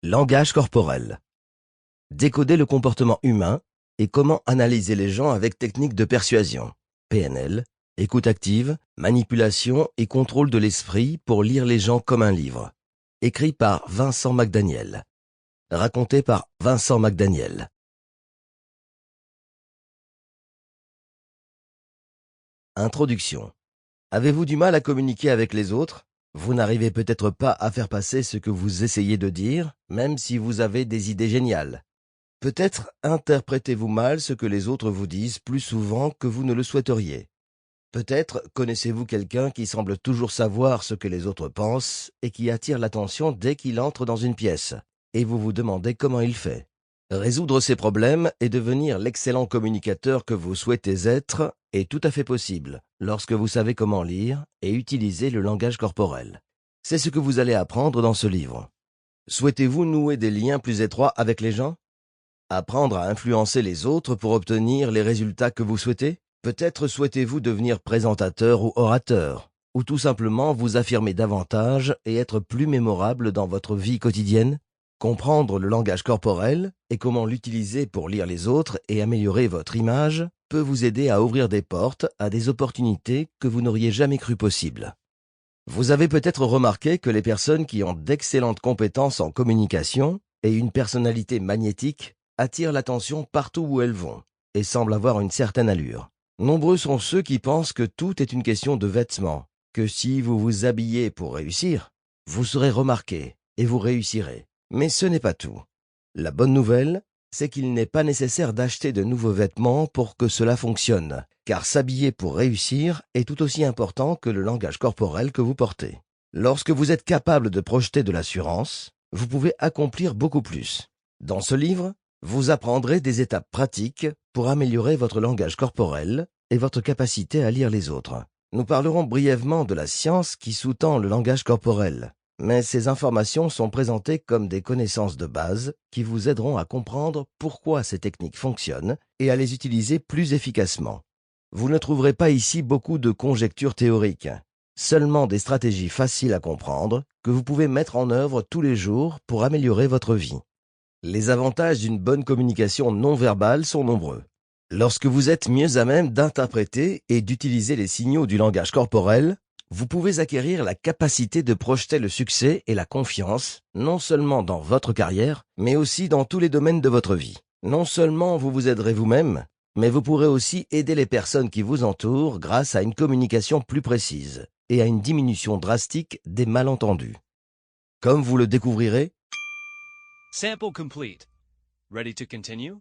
Langage corporel. Décoder le comportement humain et comment analyser les gens avec technique de persuasion. PNL, écoute active, manipulation et contrôle de l'esprit pour lire les gens comme un livre. Écrit par Vincent McDaniel. Raconté par Vincent McDaniel. Introduction. Avez-vous du mal à communiquer avec les autres ? Vous n'arrivez peut-être pas à faire passer ce que vous essayez de dire, même si vous avez des idées géniales. Peut-être interprétez-vous mal ce que les autres vous disent plus souvent que vous ne le souhaiteriez. Peut-être connaissez-vous quelqu'un qui semble toujours savoir ce que les autres pensent et qui attire l'attention dès qu'il entre dans une pièce, et vous vous demandez comment il fait. Résoudre ces problèmes et devenir l'excellent communicateur que vous souhaitez être est tout à fait possible lorsque vous savez comment lire et utiliser le langage corporel. C'est ce que vous allez apprendre dans ce livre. Souhaitez-vous nouer des liens plus étroits avec les gens ? Apprendre à influencer les autres pour obtenir les résultats que vous souhaitez ? Peut-être souhaitez-vous devenir présentateur ou orateur, ou tout simplement vous affirmer davantage et être plus mémorable dans votre vie quotidienne ? Comprendre le langage corporel et comment l'utiliser pour lire les autres et améliorer votre image peut vous aider à ouvrir des portes à des opportunités que vous n'auriez jamais cru possibles. Vous avez peut-être remarqué que les personnes qui ont d'excellentes compétences en communication et une personnalité magnétique attirent l'attention partout où elles vont et semblent avoir une certaine allure. Nombreux sont ceux qui pensent que tout est une question de vêtements, que si vous vous habillez pour réussir, vous serez remarqué et vous réussirez. Mais ce n'est pas tout. La bonne nouvelle, c'est qu'il n'est pas nécessaire d'acheter de nouveaux vêtements pour que cela fonctionne, car s'habiller pour réussir est tout aussi important que le langage corporel que vous portez. Lorsque vous êtes capable de projeter de l'assurance, vous pouvez accomplir beaucoup plus. Dans ce livre, vous apprendrez des étapes pratiques pour améliorer votre langage corporel et votre capacité à lire les autres. Nous parlerons brièvement de la science qui sous-tend le langage corporel. Mais ces informations sont présentées comme des connaissances de base qui vous aideront à comprendre pourquoi ces techniques fonctionnent et à les utiliser plus efficacement. Vous ne trouverez pas ici beaucoup de conjectures théoriques, seulement des stratégies faciles à comprendre que vous pouvez mettre en œuvre tous les jours pour améliorer votre vie. Les avantages d'une bonne communication non verbale sont nombreux. Lorsque vous êtes mieux à même d'interpréter et d'utiliser les signaux du langage corporel, vous pouvez acquérir la capacité de projeter le succès et la confiance, non seulement dans votre carrière, mais aussi dans tous les domaines de votre vie. Non seulement vous vous aiderez vous-même, mais vous pourrez aussi aider les personnes qui vous entourent grâce à une communication plus précise et à une diminution drastique des malentendus. Comme vous le découvrirez, Sample complete. Ready to continue?